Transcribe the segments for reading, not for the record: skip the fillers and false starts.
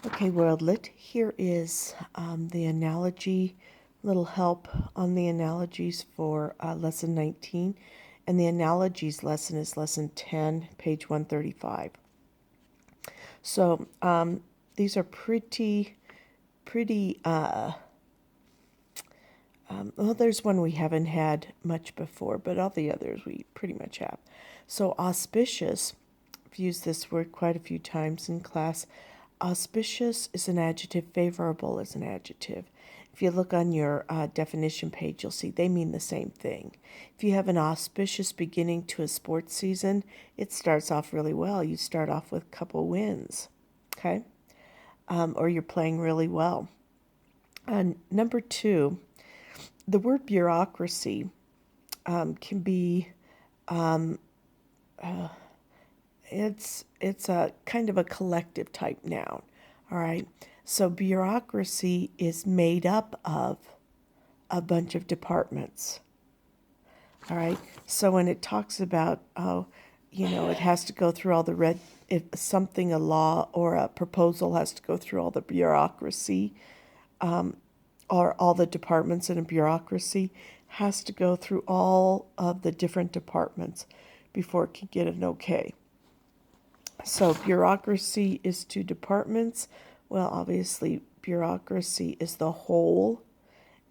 Okay, Worldlet, here is the analogy, little help on the analogies for lesson 19. And the analogies lesson is lesson 10, page 135. So these are pretty, well, there's one we haven't had much before, but all the others we pretty much have. So auspicious, I've used this word quite a few times in class. Auspicious is an adjective, favorable is an adjective. If you look on your definition page, you'll see they mean the same thing. If you have an auspicious beginning to a sports season, it starts off really well. You start off with a couple wins, okay? Or you're playing really well. Number two, the word bureaucracy can be, it's a kind of a collective type noun, all right? So bureaucracy is made up of a bunch of departments, all right? So when it talks about, it has to go through all the if something, a law or a proposal has to go through all the bureaucracy, or all the departments in a bureaucracy, has to go through all of the different departments before it can get an okay. So bureaucracy is two departments. Well, obviously, bureaucracy is the whole,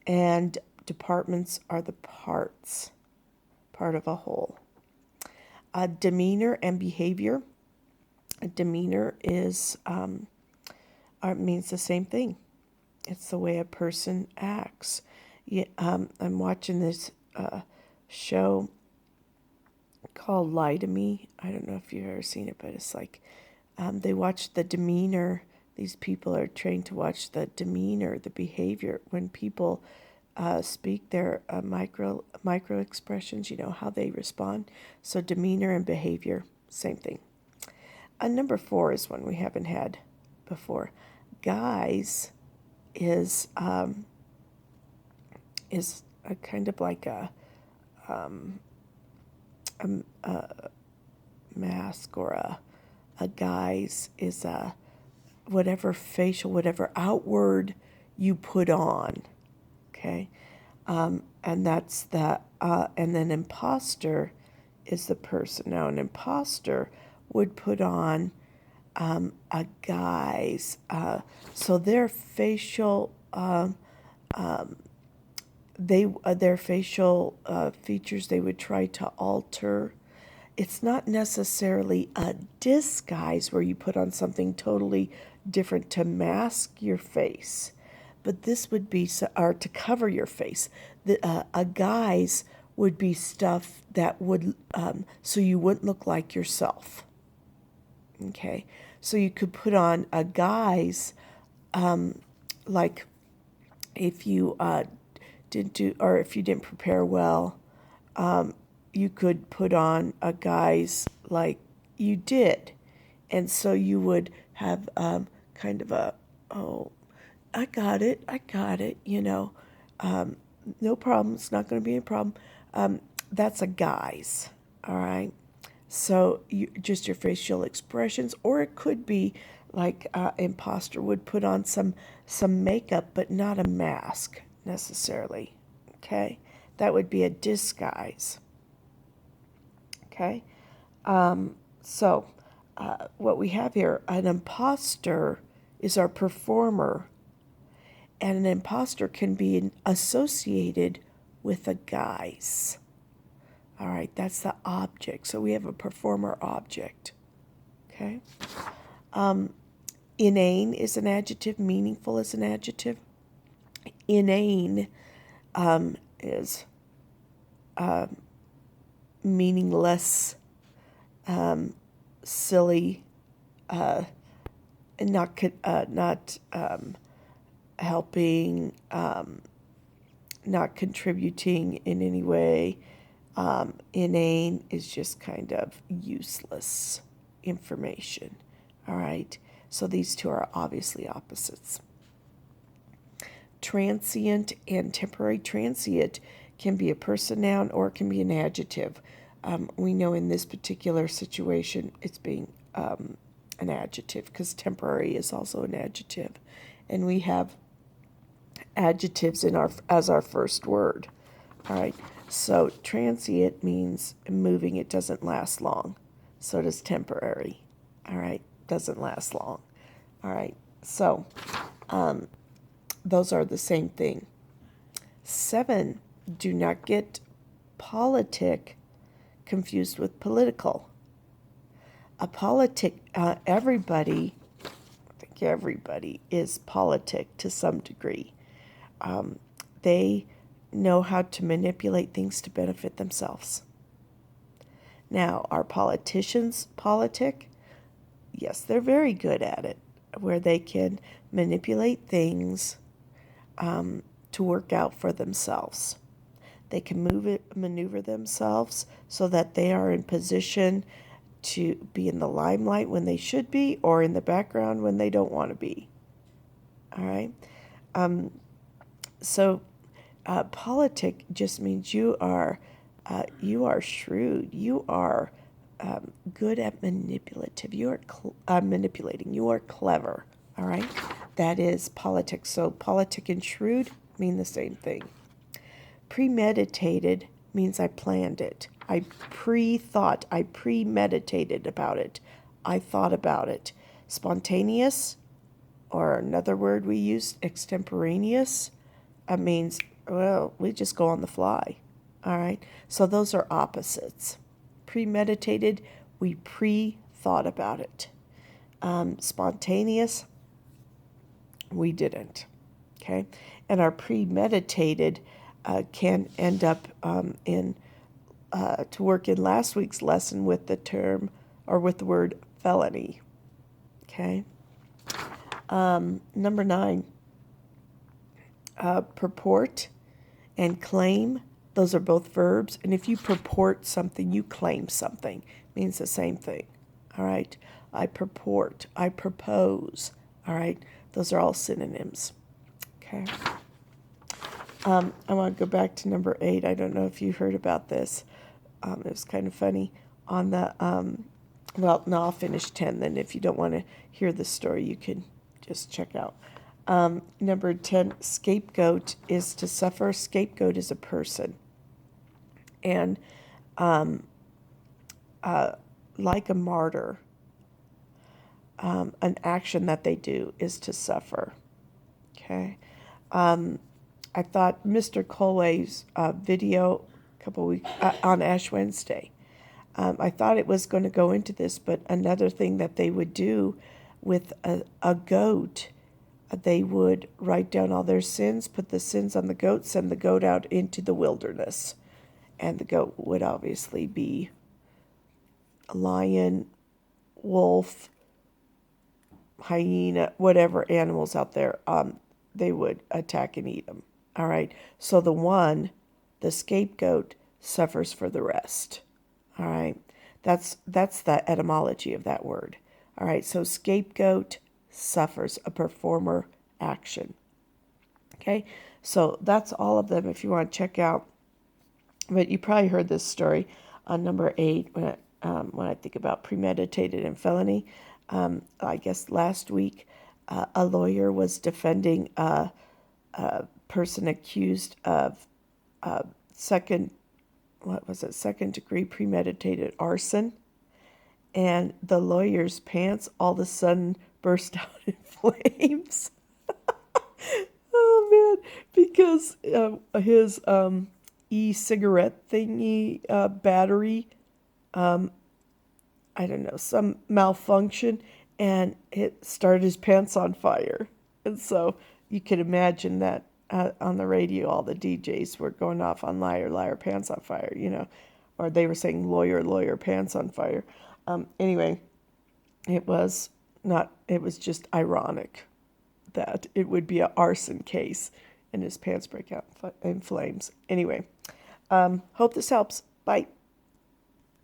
and departments are the parts, part of a whole. Demeanor and behavior. Demeanor is means the same thing. It's the way a person acts. I'm watching this show called Lie to Me. I don't know if you've ever seen it, but it's like they watch the demeanor. These people are trained to watch the demeanor, the behavior when people speak their micro expressions, how they respond. So demeanor and behavior, same thing. Number 4 is one we haven't had before. Guise is a kind of like a mask, or a guise is whatever facial, whatever outward you put on, okay? And that's the, and then imposter is the person. Now an imposter would put on a guise, so their facial, their facial features they would try to alter. It's not necessarily a disguise where you put on something totally different to mask your face, but this would be, or to cover your face. A guise would be stuff that would, so you wouldn't look like yourself. Okay, so you could put on a guise, like if you didn't do, or if you didn't prepare well, you could put on a guise like you did, and so you would have kind of a, oh, I got it, no problem, it's not going to be a problem. That's a guise, all right? So just your facial expressions, or it could be like imposter would put on some makeup, but not a mask necessarily. Okay, that would be a disguise. Okay, so what we have here, an imposter is our performer, and an imposter can be associated with a guise. All right, that's the object. So we have a performer object. Okay. Inane is an adjective. Meaningful is an adjective. Inane is meaningless, silly, and not helping, not contributing in any way. Inane is just kind of useless information. All right, so these two are obviously opposites. Transient and temporary. Transient can be a person, noun, or it can be an adjective. We know in this particular situation it's being an adjective, because temporary is also an adjective. And we have adjectives as our first word. All right. So transient means moving. It doesn't last long. So does temporary. All right. Doesn't last long. All right. So those are the same thing. 7, do not get politic confused with political. A politic, everybody, I think everybody is politic to some degree. They know how to manipulate things to benefit themselves. Now, are politicians politic? Yes, they're very good at it, where they can manipulate things to work out for themselves. They can maneuver themselves so that they are in position to be in the limelight when they should be, or in the background when they don't want to be. All right? So politic just means you are shrewd. You are good at manipulative. You are manipulating. You are clever. All right? That is politics. So politic and shrewd mean the same thing. Premeditated means I planned it. I pre-thought. I premeditated about it. I thought about it. Spontaneous, or another word we use, extemporaneous, means, well, we just go on the fly. All right? So those are opposites. Premeditated, we pre-thought about it. Spontaneous, we didn't. Okay? And our premeditated can end up to work in last week's lesson with the term, or with the word felony. Okay? Number 9, purport and claim. Those are both verbs. And if you purport something, you claim something. It means the same thing. All right? I purport. I propose. All right? Those are all synonyms. Okay? I want to go back to number 8. I don't know if you heard about this. It was kind of funny. On the, well, no, I'll finish 10. Then if you don't want to hear the story, you can just check out. Number 10, scapegoat is to suffer. Scapegoat is a person. And like a martyr, an action that they do is to suffer. Okay? I thought Mr. Colway's video a couple weeks on Ash Wednesday, I thought it was going to go into this, but another thing that they would do with a goat, they would write down all their sins, put the sins on the goat, send the goat out into the wilderness. And the goat would obviously be a lion, wolf, hyena, whatever animals out there, they would attack and eat them. All right. So the scapegoat, suffers for the rest. All right. That's the etymology of that word. All right. So scapegoat, suffers, a performer, action. Okay. So that's all of them if you want to check out. But you probably heard this story on number 8 when I think about premeditated and felony. I guess last week a lawyer was defending a person accused of second degree premeditated arson, and the lawyer's pants all of a sudden burst out in flames. Oh man, because his e-cigarette thingy battery, I don't know, some malfunction, and it started his pants on fire. And so you could imagine that on the radio, all the DJs were going off on liar, liar, pants on fire, or they were saying lawyer, lawyer, pants on fire. Anyway, it was just ironic that it would be an arson case and his pants break out in flames. Anyway, hope this helps. Bye.